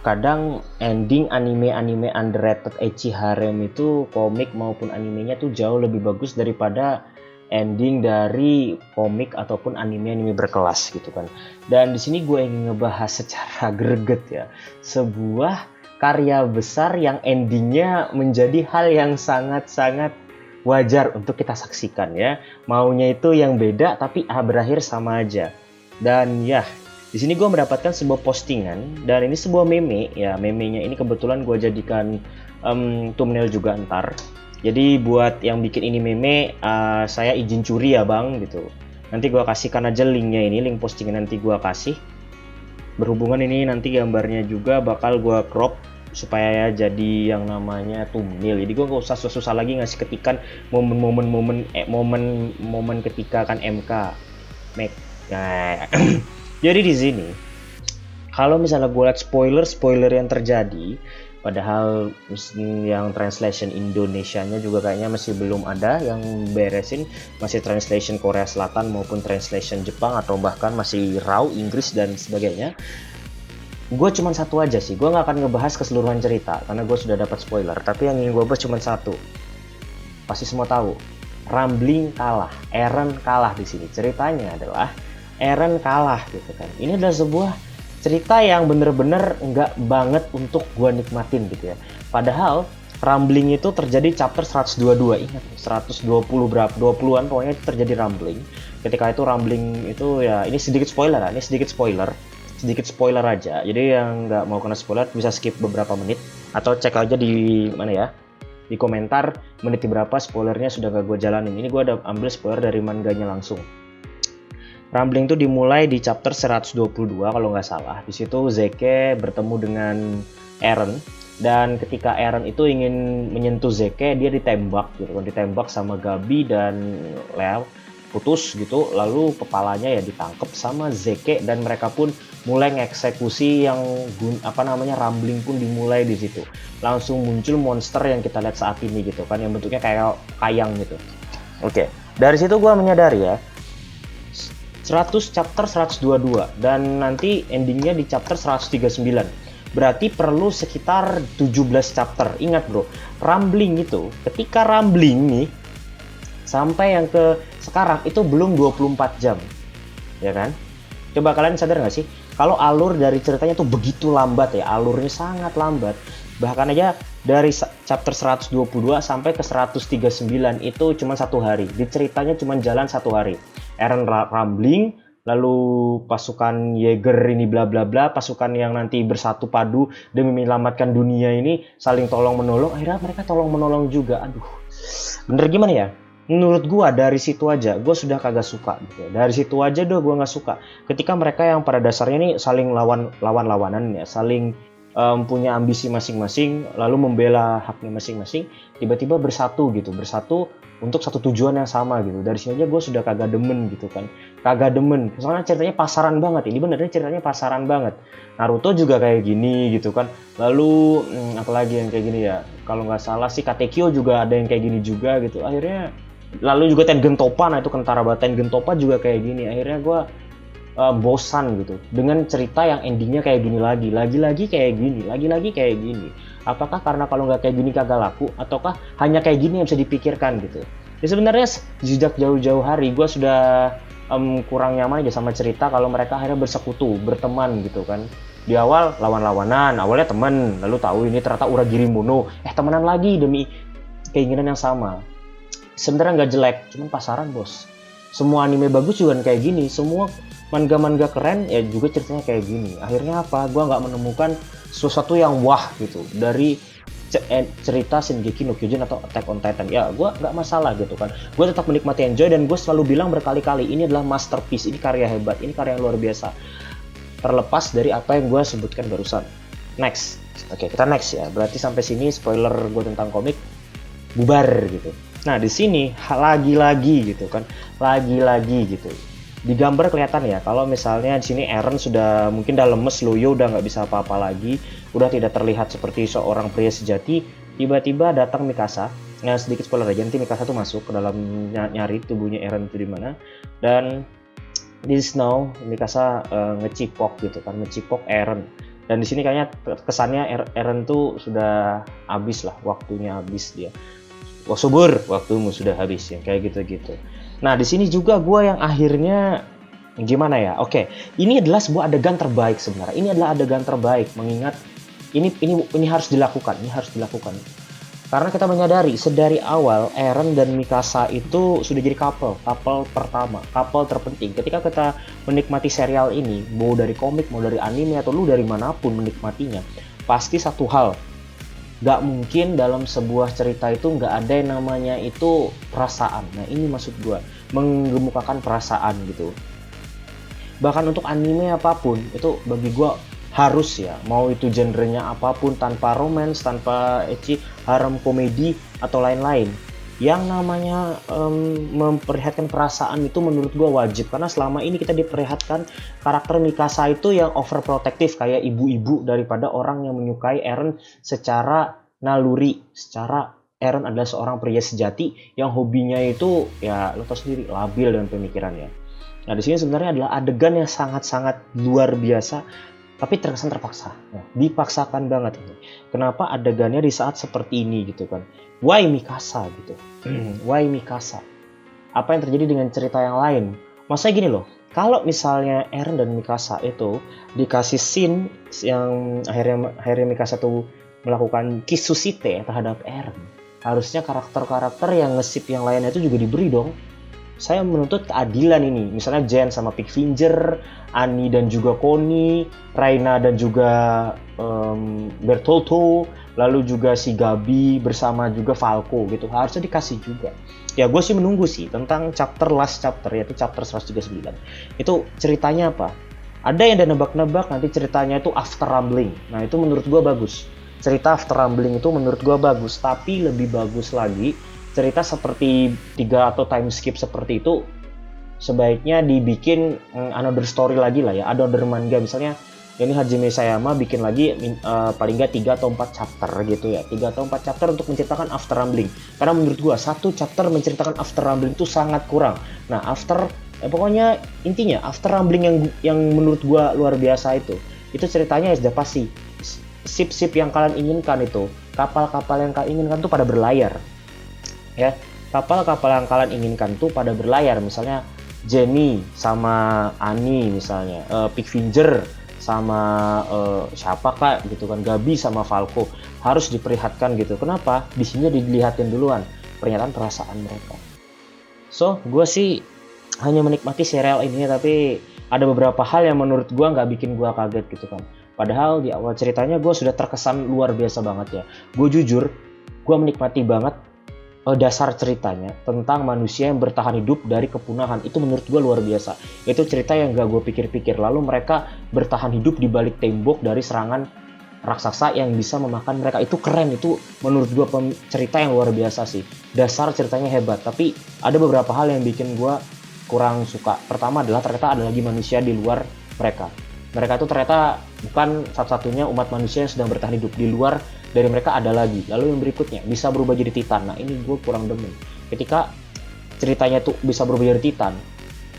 kadang ending anime-anime underrated ecchi harem itu komik maupun animenya tuh jauh lebih bagus daripada ending dari komik ataupun anime-anime berkelas gitu kan. Dan di sini gue ingin ngebahas secara greget ya, sebuah karya besar yang endingnya menjadi hal yang sangat-sangat wajar untuk kita saksikan ya. Maunya itu yang beda tapi berakhir sama aja. Dan ya, di sini gue mendapatkan sebuah postingan dan ini sebuah meme ya. Memenya ini kebetulan gue jadikan thumbnail juga ntar. Jadi buat yang bikin ini meme, saya izin curi ya bang gitu. Nanti gue kasihkan aja linknya ini, link postingan nanti gue kasih. Berhubungan ini nanti gambarnya juga bakal gue crop supaya jadi yang namanya thumbnail. Jadi gue gak usah susah-susah lagi ngasih ketikan momen ketika kan MK. Nah, jadi di sini kalau misalnya gue lihat spoiler yang terjadi, padahal yang translation Indonesianya juga kayaknya masih belum ada yang beresin, masih translation Korea Selatan maupun translation Jepang atau bahkan masih raw Inggris dan sebagainya. Gue cuma satu aja sih, gue nggak akan ngebahas keseluruhan cerita karena gue sudah dapat spoiler, tapi yang ingin gue bahas cuma satu. Pasti semua tahu, Rambling kalah, Eren kalah di sini. Ceritanya adalah Eren kalah gitu kan. Ini adalah sebuah cerita yang bener-bener nggak banget untuk gue nikmatin gitu ya. Padahal Rambling itu terjadi chapter 122, ingat 120 berapa, 20-an pokoknya itu terjadi Rambling. Ketika itu Rambling itu ya, ini sedikit spoiler sedikit spoiler aja. Jadi yang nggak mau kena spoiler bisa skip beberapa menit atau cek aja di mana ya, di komentar menit berapa spoilernya sudah gak gue jalanin. Ini gue ada ambil spoiler dari manganya langsung. Rambling itu dimulai di chapter 122 kalau nggak salah. Di situ Zeke bertemu dengan Eren dan ketika Eren itu ingin menyentuh Zeke, dia ditembak gitu kan, ditembak sama Gabi dan Leo, putus gitu, lalu kepalanya ya ditangkap sama Zeke dan mereka pun mulai ngeksekusi yang Rambling pun dimulai di situ. Langsung muncul monster yang kita lihat saat ini gitu kan, yang bentuknya kayak kayang gitu. Oke, dari situ gue menyadari ya, 100 chapter 122 dan nanti endingnya di chapter 139. Berarti perlu sekitar 17 chapter. Ingat bro, Rambling itu ketika Rambling nih sampai yang ke sekarang itu belum 24 jam. Ya kan? Coba kalian sadar nggak sih? Kalau alur dari ceritanya tuh begitu lambat ya, alurnya sangat lambat. Bahkan aja dari chapter 122 sampai ke 139 itu cuma satu hari. Di ceritanya cuma jalan satu hari. Eren Rambling, lalu pasukan Jaeger ini bla bla bla, pasukan yang nanti bersatu padu demi menyelamatkan dunia ini saling tolong menolong. Akhirnya mereka tolong menolong juga. Aduh, bener gimana ya? Menurut gua dari situ aja gua sudah kagak suka gitu. Dari situ aja gua nggak suka ketika mereka yang pada dasarnya nih saling lawanan ya, saling punya ambisi masing-masing lalu membela haknya masing-masing, tiba-tiba bersatu untuk satu tujuan yang sama gitu. Dari sini aja gue sudah kagak demen gitu kan, kagak demen soalnya ceritanya pasaran banget. Ini benernya ceritanya pasaran banget. Naruto juga kayak gini gitu kan, lalu apalagi yang kayak gini ya, kalau nggak salah sih Katekyo juga ada yang kayak gini juga gitu. Akhirnya lalu juga Tengen Toppa, nah itu kentara banget. Tengen Toppa juga kayak gini. Akhirnya gue bosan gitu dengan cerita yang endingnya kayak gini lagi-lagi kayak gini. Apakah karena kalau nggak kayak gini kagak laku, ataukah hanya kayak gini yang bisa dipikirkan gitu. Ya sebenarnya sejak jauh-jauh hari gue sudah kurang nyaman aja sama cerita kalau mereka akhirnya bersekutu, berteman gitu kan. Di awal lawan-lawanan, awalnya teman, lalu tahu ini ternyata Uragiri Mono, temenan lagi demi keinginan yang sama. Sebenarnya nggak jelek, cuman pasaran bos. Semua anime bagus juga kayak gini, semua manga-manga keren ya juga ceritanya kayak gini. Akhirnya apa? Gua nggak menemukan sesuatu yang wah gitu dari cerita Shingeki no Kyojin atau Attack on Titan. Ya gue nggak masalah gitu kan, gue tetap menikmati, enjoy, dan gue selalu bilang berkali-kali ini adalah masterpiece, ini karya hebat, ini karya yang luar biasa, terlepas dari apa yang gue sebutkan barusan. Next. Oke, kita next ya. Berarti sampai sini spoiler gue tentang komik bubar gitu. Nah di sini lagi-lagi gitu kan, lagi-lagi gitu di gambar kelihatan ya kalau misalnya di sini Eren sudah mungkin udah lemes, loyo udah nggak bisa apa-apa lagi, udah tidak terlihat seperti seorang pria sejati. Tiba-tiba datang Mikasa. Nah sedikit spoiler aja, nanti Mikasa tuh masuk ke dalam nyari tubuhnya Eren itu di mana, dan di Snow Mikasa ngecipok gitu kan, ngecipok Eren. Dan di sini kayaknya kesannya Eren tuh sudah habis lah, waktunya habis dia. Wah subur, waktumu sudah habis ya, kayak gitu-gitu. Nah di sini juga gue yang akhirnya gimana ya? Oke, ini adalah sebuah adegan terbaik sebenarnya. Ini adalah adegan terbaik mengingat ini harus dilakukan, ini harus dilakukan. Karena kita menyadari sedari awal Eren dan Mikasa itu sudah jadi couple pertama, couple terpenting. Ketika kita menikmati serial ini, mau dari komik, mau dari anime atau lu dari manapun menikmatinya, pasti satu hal, gak mungkin dalam sebuah cerita itu gak ada yang namanya itu perasaan. Nah ini maksud gue, menggemukakan perasaan gitu. Bahkan untuk anime apapun itu bagi gue harus ya, mau itu genrenya apapun, tanpa romance, tanpa ecchi, harem komedi atau lain-lain, yang namanya memperlihatkan perasaan itu menurut gue wajib. Karena selama ini kita diperlihatkan karakter Mikasa itu yang overprotective kayak ibu-ibu daripada orang yang menyukai Eren secara naluri, secara Eren adalah seorang pria sejati yang hobinya itu ya lo tau sendiri, labil dengan pemikirannya. Nah di sini sebenarnya adalah adegan yang sangat-sangat luar biasa, tapi terkesan terpaksa, ya, dipaksakan banget ini. Kenapa adegannya di saat seperti ini gitu kan? Why Mikasa gitu? Why Mikasa? Apa yang terjadi dengan cerita yang lain? Maksudnya gini loh, kalau misalnya Eren dan Mikasa itu dikasih scene yang akhirnya Mikasa tuh melakukan kisusite terhadap Eren, harusnya karakter-karakter yang nge-ship yang lainnya itu juga diberi dong. Saya menuntut keadilan ini. Misalnya Jen sama Pickfinger, Annie dan juga Connie, Raina dan juga Bertoldo, lalu juga si Gabi bersama juga Falco gitu. Harusnya dikasih juga. Ya gue sih menunggu sih tentang last chapter, yaitu chapter 139. Itu ceritanya apa? Ada yang udah nebak-nebak nanti ceritanya itu After Rumbling. Nah itu menurut gue bagus. Cerita After Rumbling itu menurut gue bagus. Tapi lebih bagus lagi, cerita seperti 3 atau time skip seperti itu sebaiknya dibikin another story lagi lah ya, another manga. Misalnya ini Hajime Sayama bikin lagi paling nggak 3 atau 4 chapter gitu ya, 3 atau 4 chapter untuk menceritakan After Rumbling. Karena menurut gua satu chapter menceritakan After Rumbling itu sangat kurang. Nah pokoknya intinya After Rumbling yang menurut gua luar biasa itu ceritanya sudah pasti ship-ship yang kalian inginkan itu, kapal-kapal yang kalian inginkan tuh pada berlayar ya, kapal-kapal yang kalian inginkan tuh pada berlayar. Misalnya Jenny sama Annie, misalnya Pickfinger sama siapa kak gitu kan, Gabi sama Falco, harus diperlihatkan gitu. Kenapa? Di sini dilihatin duluan pernyataan perasaan mereka. So gue sih hanya menikmati serial ini, tapi ada beberapa hal yang menurut gue nggak bikin gue kaget gitu kan. Padahal di awal ceritanya gue sudah terkesan luar biasa banget ya. Gue jujur, gue menikmati banget dasar ceritanya tentang manusia yang bertahan hidup dari kepunahan. Itu menurut gue luar biasa. Itu cerita yang gak gue pikir-pikir. Lalu mereka bertahan hidup di balik tembok dari serangan raksasa yang bisa memakan mereka. Itu keren. Itu menurut gue cerita yang luar biasa sih. Dasar ceritanya hebat. Tapi ada beberapa hal yang bikin gue kurang suka. Pertama adalah ternyata ada lagi manusia di luar mereka. Mereka itu ternyata bukan satu-satunya umat manusia yang sedang bertahan hidup. Di luar dari mereka ada lagi. Lalu yang berikutnya bisa berubah jadi Titan. Nah ini gue kurang demen. Ketika ceritanya tuh bisa berubah jadi Titan,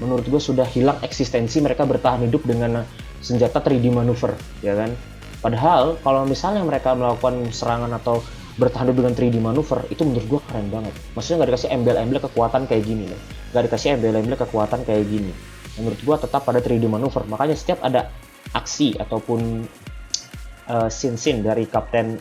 menurut gue sudah hilang eksistensi mereka bertahan hidup dengan senjata 3D manuver, ya kan? Padahal kalau misalnya mereka melakukan serangan atau bertahan hidup dengan 3D manuver, itu menurut gue keren banget. Maksudnya nggak dikasih embel-embel kekuatan kayak gini loh. Nggak dikasih embel-embel kekuatan kayak gini. Menurut gue tetap pada 3D manuver. Makanya setiap ada aksi ataupun scene dari Kapten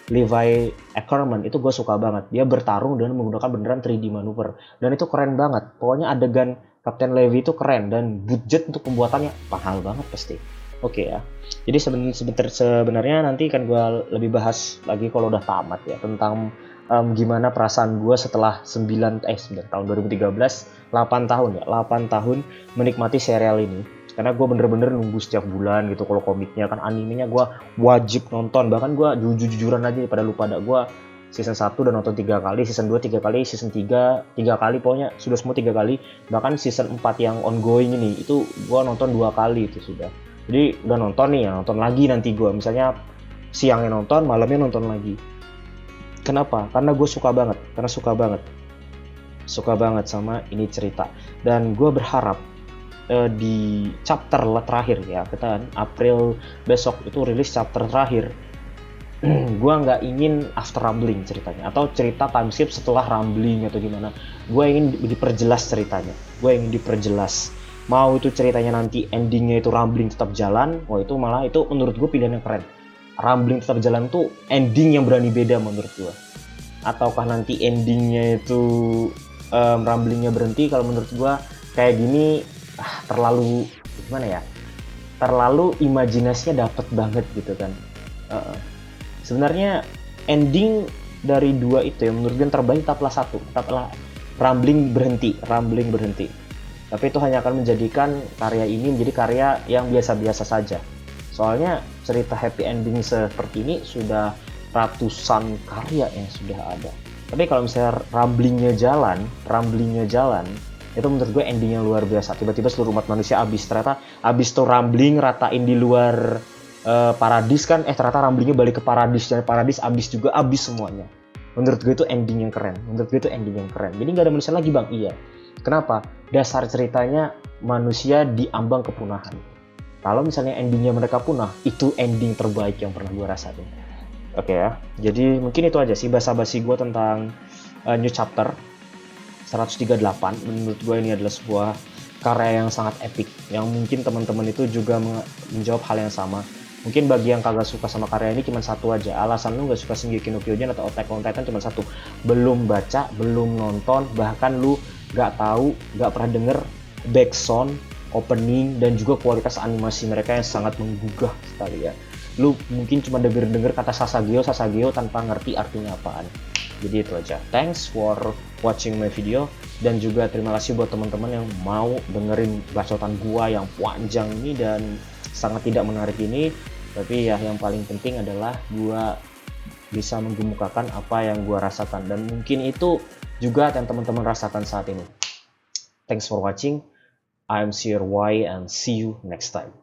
Levi Ackerman itu gue suka banget. Dia bertarung dengan menggunakan beneran 3D manuver. Dan itu keren banget. Pokoknya adegan Kapten Levi itu keren. Dan budget untuk pembuatannya mahal banget pasti. Oke ya. Jadi sebenarnya nanti kan gue lebih bahas lagi kalau udah tamat ya. Tentang gimana perasaan gue setelah 9 tahun 2013. 8 tahun ya. 8 tahun menikmati serial ini. Karena gue bener-bener nunggu setiap bulan gitu. Kalau komiknya kan, animenya gue wajib nonton. Bahkan gue jujur-jujuran aja pada lupa ada. Gue season 1 udah nonton 3 kali, season 2 3 kali, season 3 3 kali, pokoknya sudah semua 3 kali. Bahkan season 4 yang ongoing ini itu gue nonton 2 kali itu sudah. Jadi udah nonton nih ya, nonton lagi nanti gue. Misalnya siangnya nonton, malamnya nonton lagi. Kenapa? Karena gue suka banget. Suka banget sama ini cerita. Dan gue berharap di chapter terakhir ya, kita April besok itu rilis chapter terakhir. Gua nggak ingin after rambling ceritanya atau cerita time skip setelah rambling atau gimana. Gue ingin diperjelas ceritanya, gue ingin diperjelas. Mau itu ceritanya nanti endingnya itu rambling tetap jalan, itu malah itu menurut gue pilihan yang keren. Rambling tetap jalan tuh ending yang berani beda menurut gue. Ataukah nanti endingnya itu ramblingnya berhenti. Kalau menurut gue kayak gini terlalu gimana ya, terlalu imajinasinya dapet banget gitu kan. Sebenarnya ending dari dua itu yang menurut gue yang terbaik tetaplah satu, tetaplah rambling berhenti. Tapi itu hanya akan menjadikan karya ini menjadi karya yang biasa-biasa saja. Soalnya cerita happy ending seperti ini sudah ratusan karya yang sudah ada. Tapi kalau misalnya ramblingnya jalan, itu menurut gue ending yang luar biasa. Tiba-tiba seluruh umat manusia ternyata abis tuh rambling ratain di luar paradis kan, ternyata ramblingnya balik ke paradis, dan paradis abis semuanya. Menurut gue itu ending yang keren. Jadi nggak ada manusia lagi bang. Iya. Kenapa? Dasar ceritanya manusia diambang kepunahan. Kalau misalnya endingnya mereka punah, itu ending terbaik yang pernah gue rasain. Oke ya, jadi mungkin itu aja sih basa-basi gue tentang New Chapter 138. Menurut gue ini adalah sebuah karya yang sangat epic, yang mungkin teman-teman itu juga menjawab hal yang sama. Mungkin bagi yang kagak suka sama karya ini cuma satu aja, alasan lu gak suka Shingeki no Kyojin atau Attack on Titan cuma satu, belum baca, belum nonton, bahkan lu gak tahu, gak pernah denger backsound, opening, dan juga kualitas animasi mereka yang sangat menggugah sekali ya. Lu mungkin cuma denger kata Sasageo tanpa ngerti artinya apaan. Jadi itu aja. Thanks for watching my video, dan juga terima kasih buat teman-teman yang mau dengerin bacotan gua yang panjang ini dan sangat tidak menarik ini. Tapi ya yang paling penting adalah gua bisa menggemukakan apa yang gua rasakan, dan mungkin itu juga yang teman-teman rasakan saat ini. Thanks for watching. I'm Sir Y and see you next time.